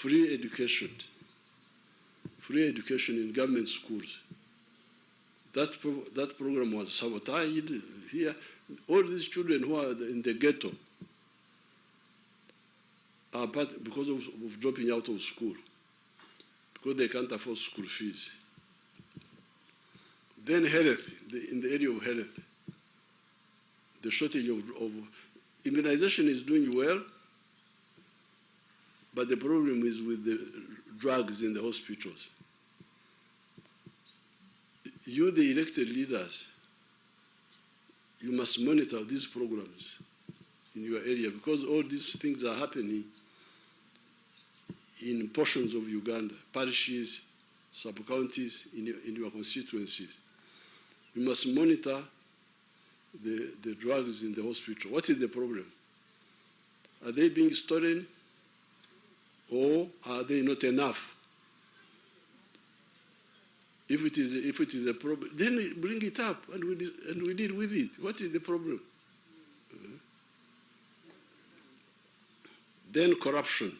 free education in government schools. That program was sabotaged here. All these children who are in the ghetto are because of dropping out of school, because they can't afford school fees. Then health, in the area of health, the shortage of immunization is doing well, but the problem is with the drugs in the hospitals. You, the elected leaders, you must monitor these programs in your area, because all these things are happening in portions of Uganda, parishes, sub-counties, in your constituencies. You must monitor the drugs in the hospital. What is the problem? Are they being stolen, or are they not enough? If it is a problem, then bring it up and we deal with it. What is the problem? Then corruption.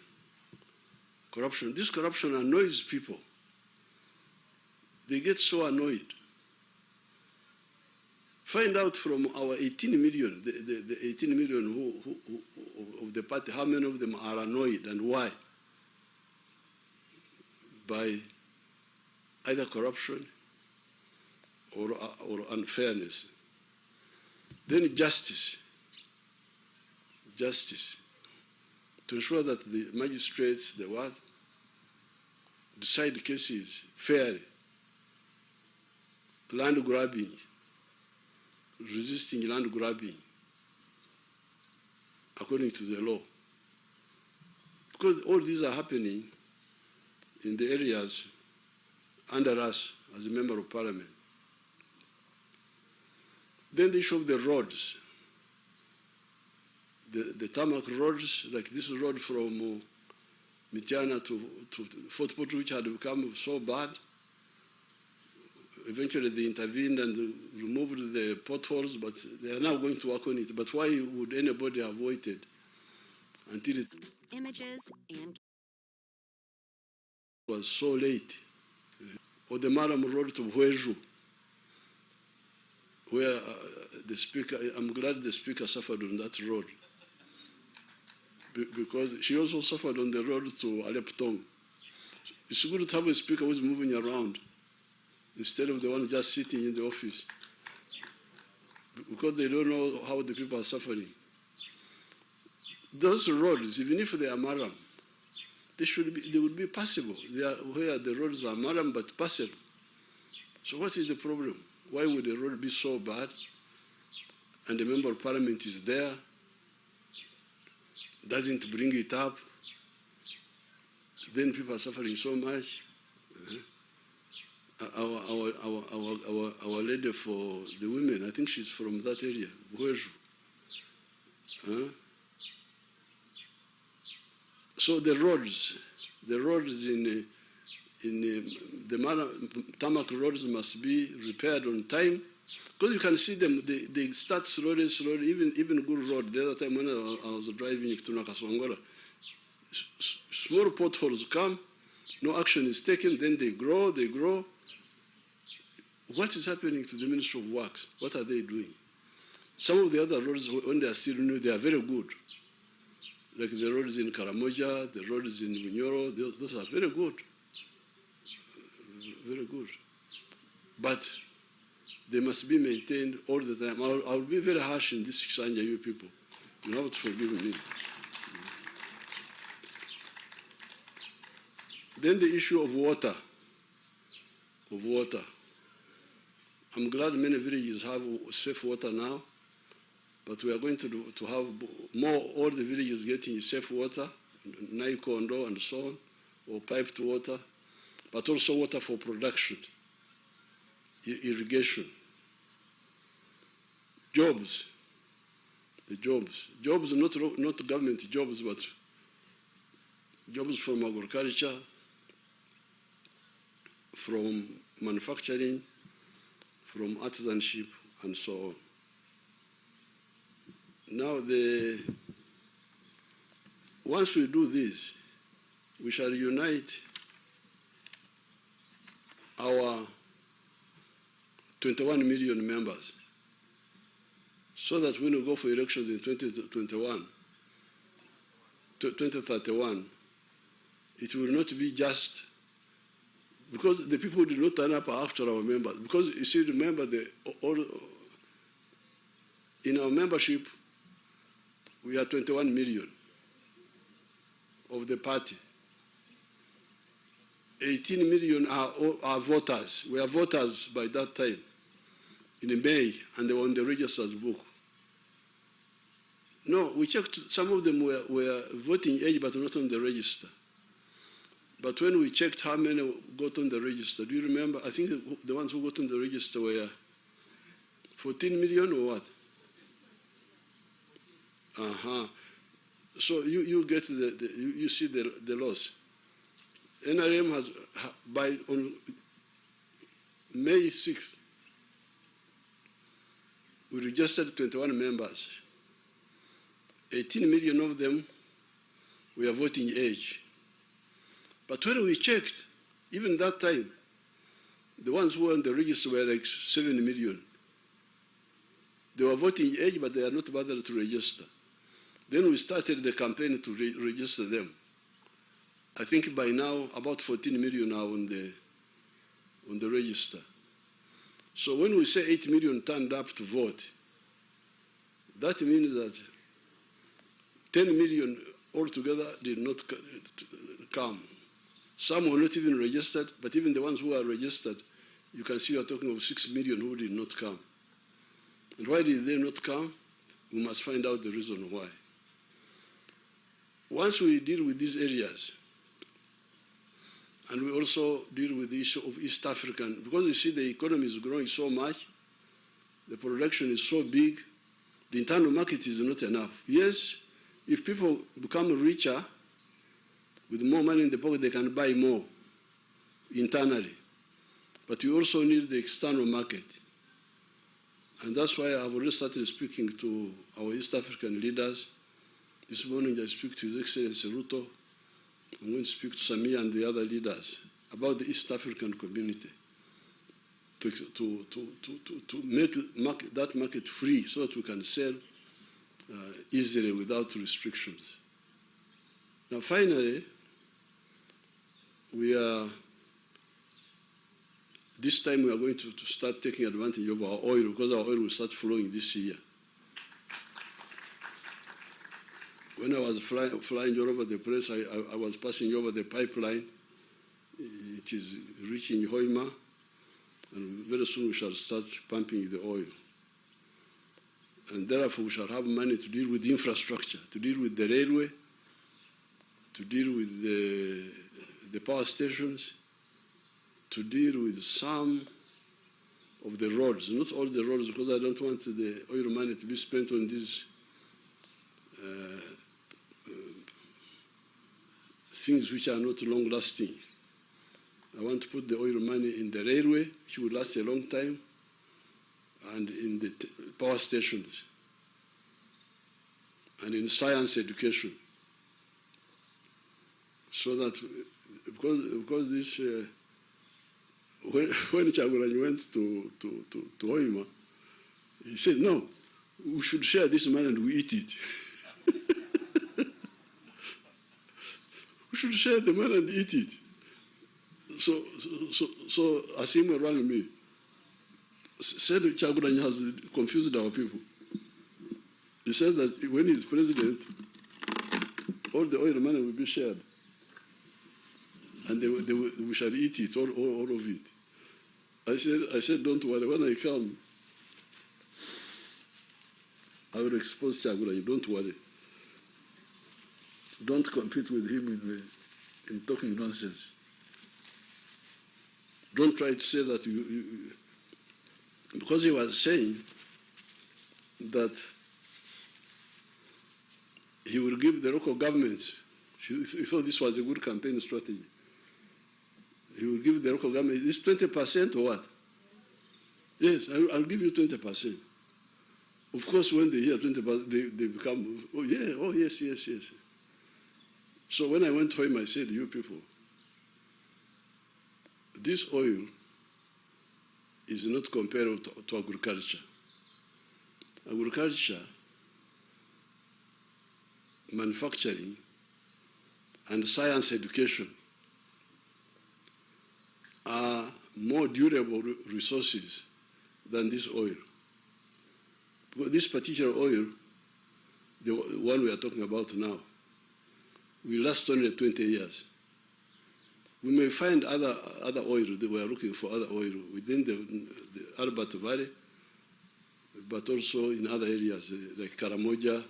This corruption annoys people. They get so annoyed. Find out from our 18 million, the 18 million of the party, how many of them are annoyed and why? By either corruption or unfairness. Then justice. To ensure that the magistrates, decide cases fairly. Land grabbing, resisting land grabbing according to the law. Because all these are happening in the areas under us as a member of parliament. Then the issue of the roads. The tarmac roads, like this road from Mitiana to Fort Portal, which had become so bad. Eventually they intervened and removed the potholes, but they are now going to work on it. But why would anybody have waited until it was so late? Or the Maram Road to Hueju, where the speaker, I'm glad the speaker suffered on that road, because she also suffered on the road to Aleptong. It's good to have a speaker who's moving around instead of the one just sitting in the office, because they don't know how the people are suffering. Those roads, even if they are Maram, they would be passable. They are where the roads are Maram but passable. So what is the problem? Why would the road be so bad and the member of parliament is there, doesn't bring it up, then people are suffering so much? Our lady for the women, I think she's from that area, Hueju. So the roads in the tarmac roads must be repaired on time, because you can see them, they start slowly, even good road. The other time when I was driving to Nakasongola, small potholes come, no action is taken, then they grow. What is happening to the Ministry of Works? What are they doing? Some of the other roads, when they are still new, they are very good. Like the roads in Karamoja, the roads in Bunyoro, those are very good. Very good. But they must be maintained all the time. I'll be very harsh in this Sanja, you people. You have to forgive me. Then the issue of water. I'm glad many villages have safe water now, but we are going to have more, all the villages getting safe water, Naikondo and so on, or piped water, but also water for production, irrigation. Jobs, not government jobs, but jobs from agriculture, from manufacturing, from artisanship, and so on. Now, once we do this, we shall unite our 21 million members so that when we go for elections in 2031, it will not be just because the people did not turn up after our members. Because you see, remember, in our membership, we are 21 million of the party. 18 million are voters. We are voters by that time in May, and they were on the register's book. No, we checked, some of them were voting age but not on the register. But when we checked how many got on the register, do you remember? I think the ones who got on the register were 14 million or what? So you get you see the loss. NRM has, on May 6th, we registered 21 members. 18 million of them were voting age. But when we checked, even that time, the ones who were on the register were like 7 million. They were voting age, but they are not bothered to register. Then we started the campaign to register them. I think by now, about 14 million are on the register. So when we say 8 million turned up to vote, that means that 10 million altogether did not come. Some were not even registered, but even the ones who are registered, you can see we are talking of 6 million who did not come. And why did they not come? We must find out the reason why. Once we deal with these areas, and we also deal with the issue of East African, because you see the economy is growing so much, the production is so big, the internal market is not enough. Yes, if people become richer, with more money in the pocket, they can buy more internally. But you also need the external market. And that's why I've already started speaking to our East African leaders. This morning I speak to His Excellency Ruto. I'm going to speak to Samia and the other leaders about the East African community to make that market free so that we can sell easily without restrictions. Now, finally, this time we are going to start taking advantage of our oil because our oil will start flowing this year. When I was flying all over the place, I was passing over the pipeline. It is reaching Hoima, and very soon we shall start pumping the oil. And therefore, we shall have money to deal with the infrastructure, to deal with the railway, to deal with the power stations, to deal with some of the roads, not all the roads, because I don't want the oil money to be spent on these things which are not long-lasting. I want to put the oil money in the railway, which will last a long time, and in the power stations, and in science education. So that, because this, when Chagulanyi went to Hoima, he said, no, we should share this money and we eat it. We should share the money and eat it. So Asim rang me, said Chagulanyi has confused our people. He said that when he's president, all the oil money will be shared. And we shall eat it, all of it. I said, don't worry, when I come, I will expose Chagulanyi, don't worry. Don't compete with him in talking nonsense. Don't try to say that because he was saying that he will give the local governments, he thought this was a good campaign strategy. He will give the local government, this 20% or what? Yes, I'll give you 20%. Of course, when they hear 20%, they become, oh yeah, oh yes. So when I went home, I said, you people, this oil is not comparable to agriculture. Agriculture, manufacturing, and science education are more durable resources than this oil. Because this particular oil, the one we are talking about now, will last only 20 years. We may find other oil, we are looking for other oil within the Albert Valley, but also in other areas like Karamoja,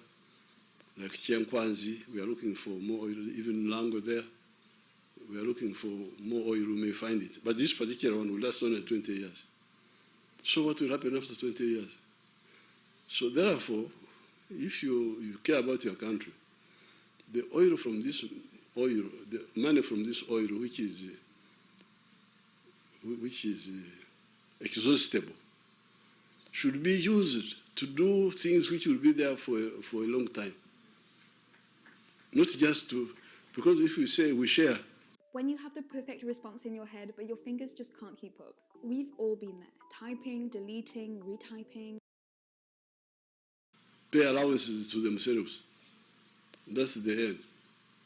like Chenkwanzi. We are looking for more oil, even Lango there. We are looking for more oil, we may find it. But this particular one will last only 20 years. So what will happen after 20 years? So therefore, if you care about your country, the oil from this oil, the money from this oil, which is exhaustible, should be used to do things which will be there for a long time. Not just to, because if we say we share. When you have the perfect response in your head, but your fingers just can't keep up. We've all been there, typing, deleting, retyping. Pay allowances to themselves. That's the end.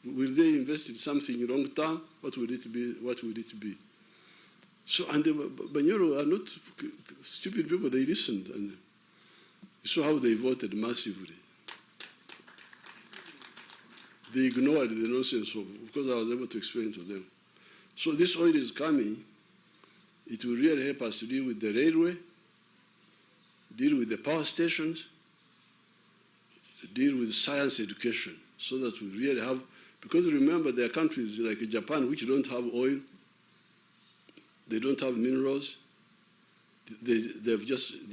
Will they invest in something long term? What will it be? What will it be? So, and the Banyoro are not stupid people. They listened, and you saw how they voted massively. They ignored the nonsense because I was able to explain to them. So this oil is coming. It will really help us to deal with the railway, deal with the power stations, deal with science education, so that we really have, because remember there are countries like Japan which don't have oil, they don't have minerals, they've just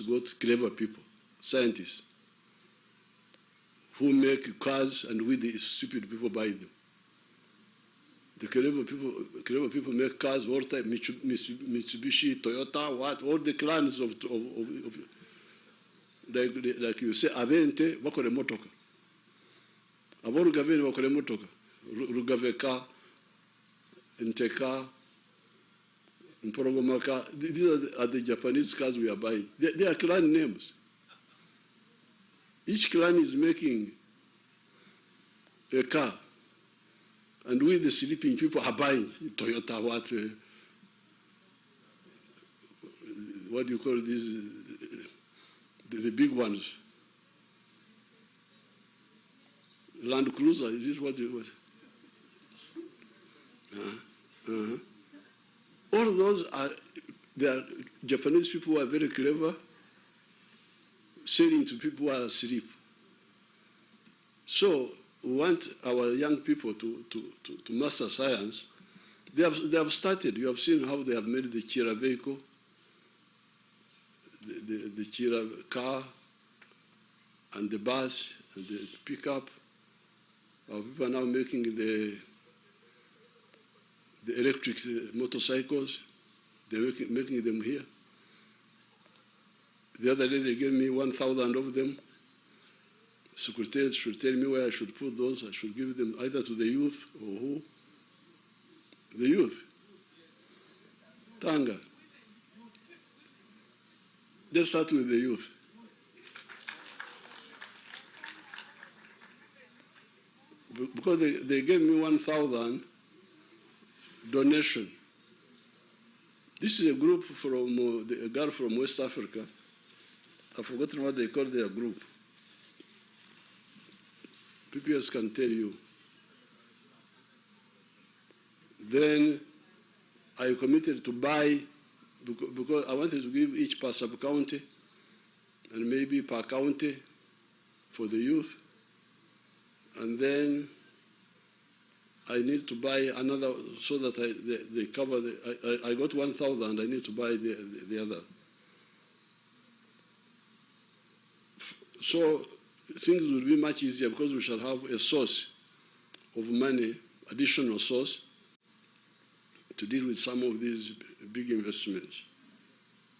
got clever people, scientists, who make cars and we the stupid people buy them. The clever people make cars all the time, Mitsubishi, Toyota, all the clans of like you say, Avente, wakore motoka. Abo Rugaveni wakore motoka. Rugaveka, Nteka, Mporogomaka. These are the Japanese cars we are buying. They are clan names. Each clan is making a car. And we, the sleeping people, are buying Toyota, what do you call these, the big ones? Land Cruiser, is this what you want? All those are, Japanese people who are very clever, selling to people who are asleep. So we want our young people to master science. They have started. You have seen how they have made the Chira vehicle, the Chira car, and the bus, and the pickup. Our people are now making the electric motorcycles. They're making them here. The other day they gave me 1,000 of them. Secretary should tell me where I should put those. I should give them either to the youth or who? The youth. Tanga. Let's start with the youth. Because they gave me 1,000 donation. This is a group from a girl from West Africa. I've forgotten what they call their group. PPS can tell you. Then I committed to buy, because I wanted to give each per sub-county and maybe per county for the youth. And then I need to buy another so that they cover I got 1,000, I need to buy the other. So things will be much easier because we shall have a source of money, additional source, to deal with some of these big investments.